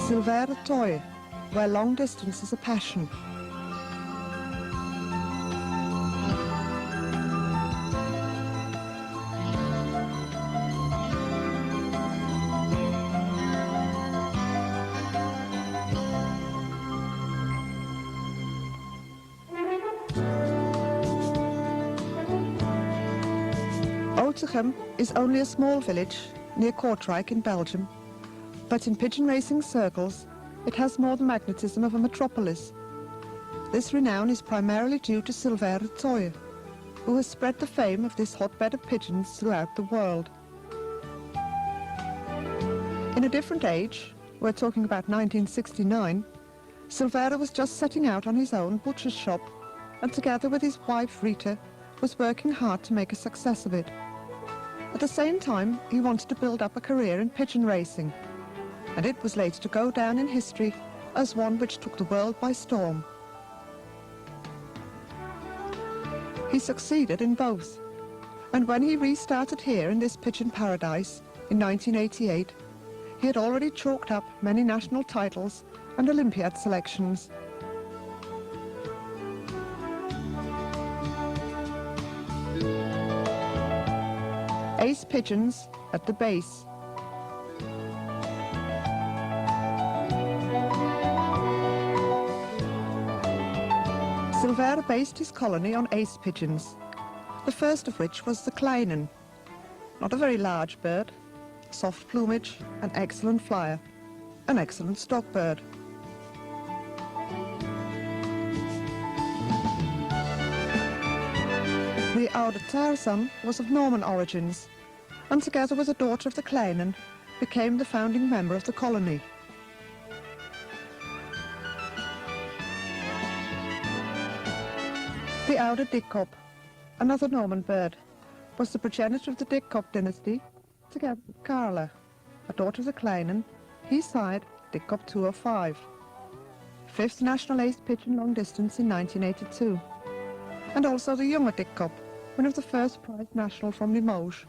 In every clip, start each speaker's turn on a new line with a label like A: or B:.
A: Silver Toy, where long distance is a passion. Otegem is only a small village near Kortrijk in Belgium, but in pigeon racing circles it has more the magnetism of a metropolis. This renown is primarily due to Silver Toy, who has spread the fame of this hotbed of pigeons throughout the world. In a different age, we're talking about 1969, Silver was just setting out on his own butcher's shop and together with his wife Rita was working hard to make a success of it. At the same time, he wanted to build up a career in pigeon racing, and it was later to go down in history as one which took the world by storm. He succeeded in both, and when he restarted here in this pigeon paradise in 1988, he had already chalked up many national titles and Olympiad selections. Ace pigeons at the base. Silver based his colony on ace pigeons, the first of which was the kleinen, not a very large bird, soft plumage, an excellent flyer, an excellent stock bird. The oude Tarzan was of Norman origins, and together with a daughter of the kleinen, became the founding member of the colony. The oude Dikkop, another Norman bird, was the progenitor of the Dikkop dynasty, together with Carla, a daughter of the kleinen. He sired Dikkop 205, fifth national ace pigeon long distance in 1982, and also the younger Dikkop, one of the first prize national from Limoges.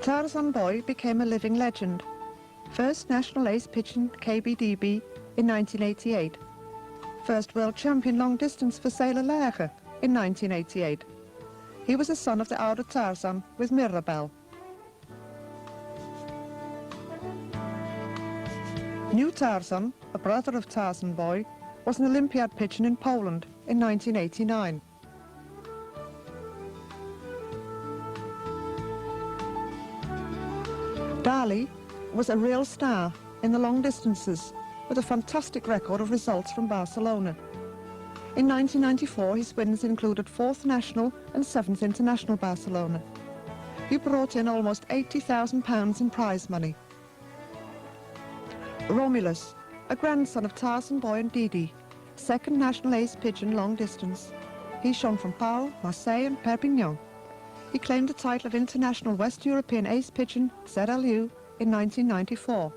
A: Tarzan Boy became a living legend, first national ace pigeon KBDB in 1988, first world champion long distance for Sailor Lage in 1988. He was a son of the oude Tarzan with Mirabel. New Tarzan, a brother of Tarzan Boy, was an Olympiad pigeon in Poland in 1989. Dali was a real star in the long distances with a fantastic record of results from Barcelona. In 1994 his wins included 4th national and 7th international Barcelona. He brought in almost £80,000 in prize money. Romulus, a grandson of Tarzan Boy and Didi, second national ace pigeon long distance. He shone from Pau, Marseille and Perpignan. He claimed the title of International West European Ace Pigeon, ZLU, in 1994.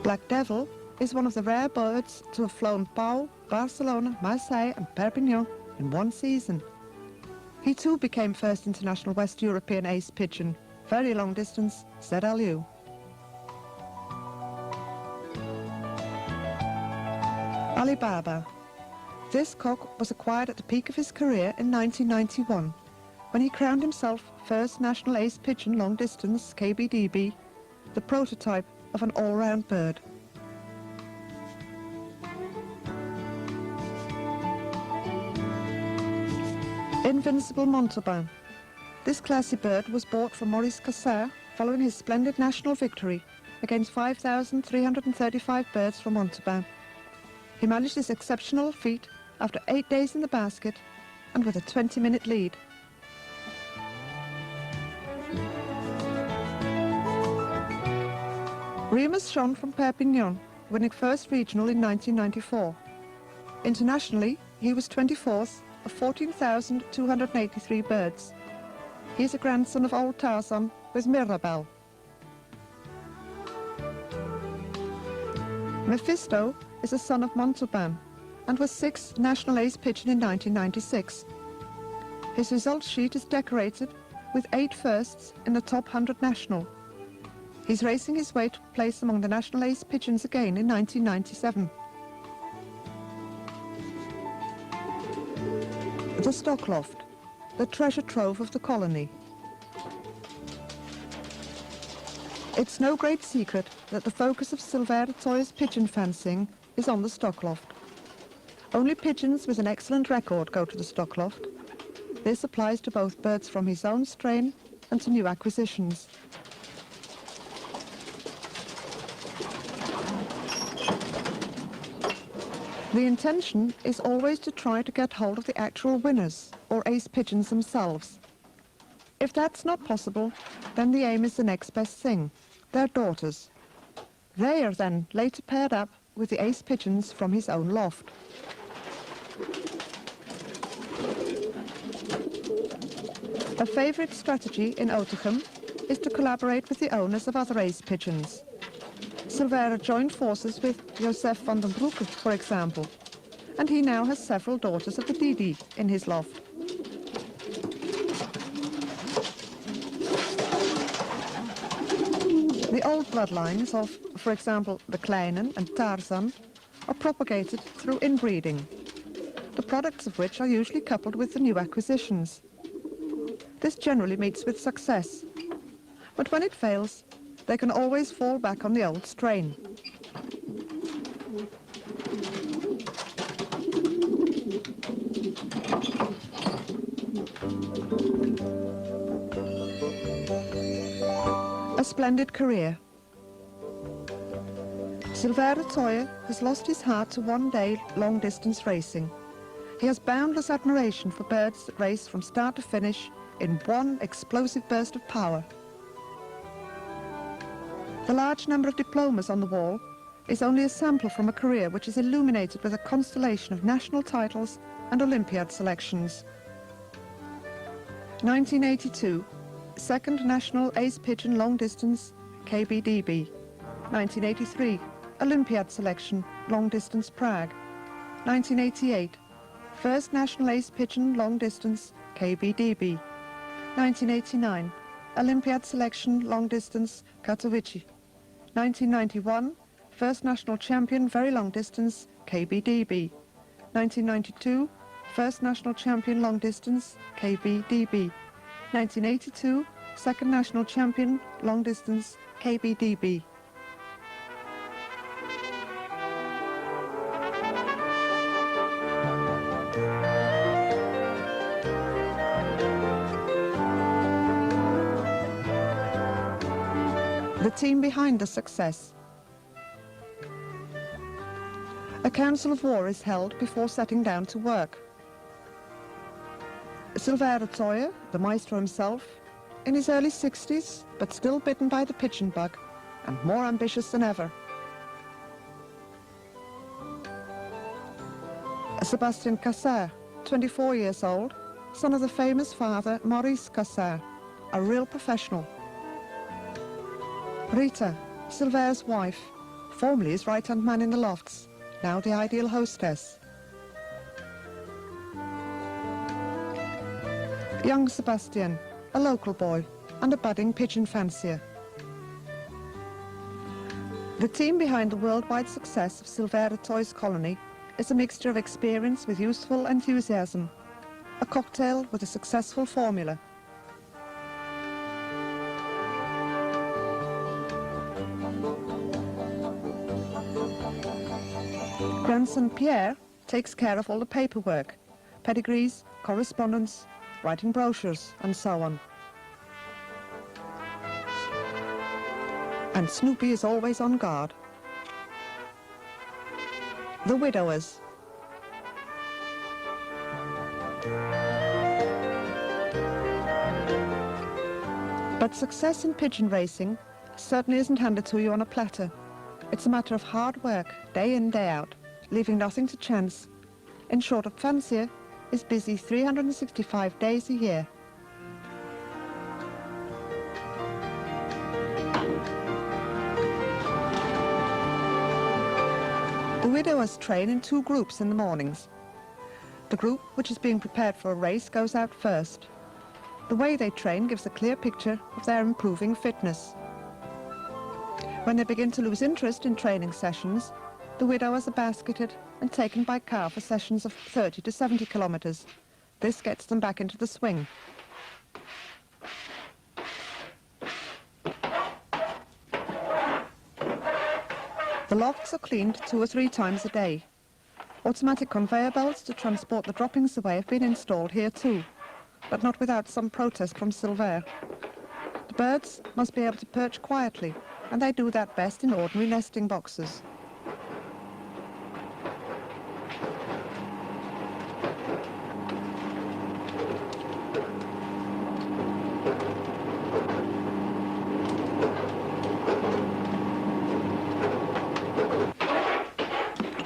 A: Black Devil is one of the rare birds to have flown Pau, Barcelona, Marseille and Perpignan in one season. He too became first International West European Ace Pigeon, very long distance, ZLU. Alibaba. This cock was acquired at the peak of his career in 1991, when he crowned himself first national ace pigeon long distance KBDB, the prototype of an all-round bird. Invincible Montauban. This classy bird was bought from Maurice Cassar following his splendid national victory against 5,335 birds from Montauban. He managed this exceptional feat after 8 days in the basket and with a 20-minute lead. Remus shone from Perpignan, winning first regional in 1994. Internationally, he was 24th of 14,283 birds. He is a grandson of old Tarzan with Mirabel. Mephisto is a son of Montauban and was 6th national ace pigeon in 1996. His result sheet is decorated with 8 firsts in the top 100 national. He's racing his way to place among the national ace pigeons again in 1997. The stock loft, the treasure trove of the colony. It's no great secret that the focus of Silver Toy1's pigeon fancying is on the stock loft. Only pigeons with an excellent record go to the stock loft. This applies to both birds from his own strain and to new acquisitions. The intention is always to try to get hold of the actual winners, or ace pigeons themselves. If that's not possible, then the aim is the next best thing, their daughters. They are then later paired up with the ace pigeons from his own loft. A favourite strategy in Otegem is to collaborate with the owners of other ace pigeons. Silver joined forces with Joseph van den Broeke, for example, and he now has several daughters of the Didi in his loft. The old bloodlines of, for example, the Kleinen and Tarzan are propagated through inbreeding, the products of which are usually coupled with the new acquisitions. This generally meets with success, but when it fails, they can always fall back on the old strain. A splendid career. Silver Toy1 has lost his heart to one-day long-distance racing. He has boundless admiration for birds that race from start to finish in one explosive burst of power. The large number of diplomas on the wall is only a sample from a career which is illuminated with a constellation of national titles and Olympiad selections. 1982, second national ace pigeon long distance KBDB. 1983, Olympiad selection long distance Prague. 1988, first national ace pigeon long distance KBDB. 1989, Olympiad selection long distance Katowice. 1991, first national champion very long distance KBDB. 1992, first national champion long distance KBDB. 1982, second national champion long distance KBDB. The team behind the success. A council of war is held before setting down to work. Silver Toy1, the maestro himself, in his early 60s, but still bitten by the pigeon bug, and more ambitious than ever. Sebastian Cassar, 24 years old, son of the famous father Maurice Cassar, a real professional. Rita, Silver's wife, formerly his right-hand man in the lofts, now the ideal hostess. Young Sebastian, a local boy and a budding pigeon fancier. The team behind the worldwide success of Silver Toy1's colony is a mixture of experience with youthful enthusiasm, a cocktail with a successful formula. Grandson Pierre takes care of all the paperwork, pedigrees, correspondence, writing brochures, and so on. And Snoopy is always on guard. The widowers. But success in pigeon racing certainly isn't handed to you on a platter. It's a matter of hard work, day in, day out, leaving nothing to chance. In short, a fancier is busy 365 days a year. The widowers train in 2 groups in the mornings. The group which is being prepared for a race goes out first. The way they train gives a clear picture of their improving fitness. When they begin to lose interest in training sessions, the widowers are basketed and taken by car for sessions of 30 to 70 kilometres. This gets them back into the swing. The lofts are cleaned 2 or 3 times a day. Automatic conveyor belts to transport the droppings away have been installed here too, but not without some protest from Silver. The birds must be able to perch quietly, and they do that best in ordinary nesting boxes.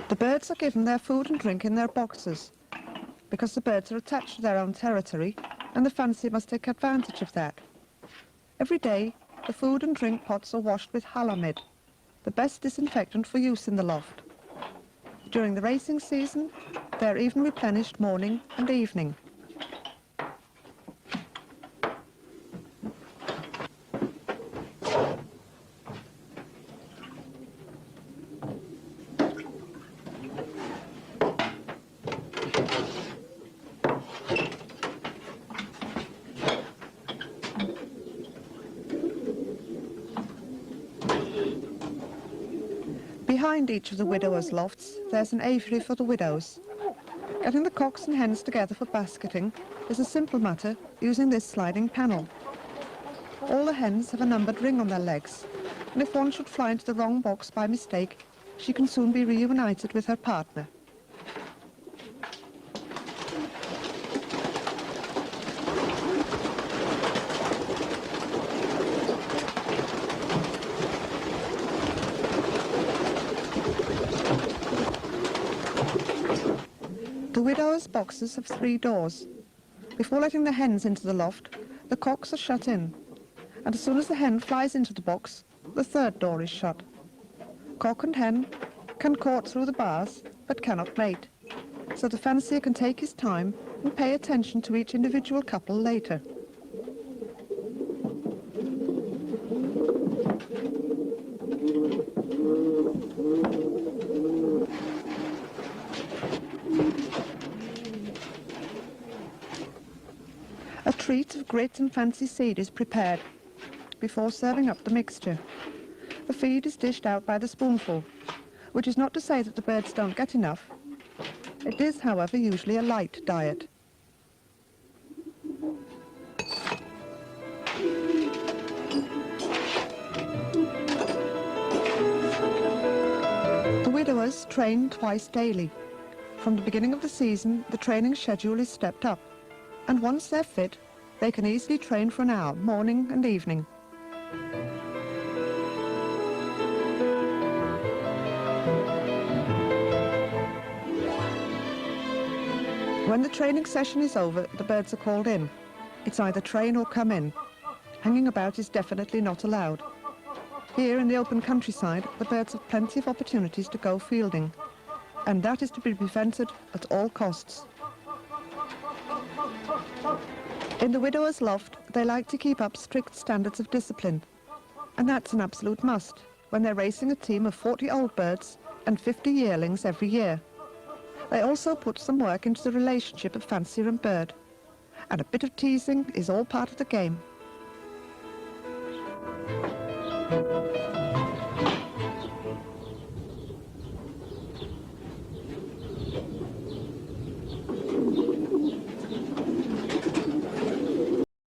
A: The birds are given their food and drink in their boxes, because the birds are attached to their own territory, and the fancy must take advantage of that. Every day, the food and drink pots are washed with halamid, the best disinfectant for use in the loft. During the racing season, they are even replenished morning and evening. Behind each of the widowers' lofts, there's an aviary for the widows. Getting the cocks and hens together for basketing is a simple matter using this sliding panel. All the hens have a numbered ring on their legs, and if one should fly into the wrong box by mistake, she can soon be reunited with her partner. The widowers' boxes have 3 doors. Before letting the hens into the loft, the cocks are shut in, and as soon as the hen flies into the box, the 3rd door is shut. Cock and hen can court through the bars, but cannot mate, so the fancier can take his time and pay attention to each individual couple later. A treat of grit and fancy seed is prepared before serving up the mixture. The feed is dished out by the spoonful, which is not to say that the birds don't get enough. It is, however, usually a light diet. The widowers train twice daily. From the beginning of the season, the training schedule is stepped up, and once they're fit, they can easily train for an hour, morning and evening. When the training session is over, the birds are called in. It's either train or come in. Hanging about is definitely not allowed. Here in the open countryside, the birds have plenty of opportunities to go fielding, and that is to be prevented at all costs. In the widower's loft, they like to keep up strict standards of discipline, and that's an absolute must when they're racing a team of 40 old birds and 50 yearlings every year. They also put some work into the relationship of fancier and bird, and a bit of teasing is all part of the game.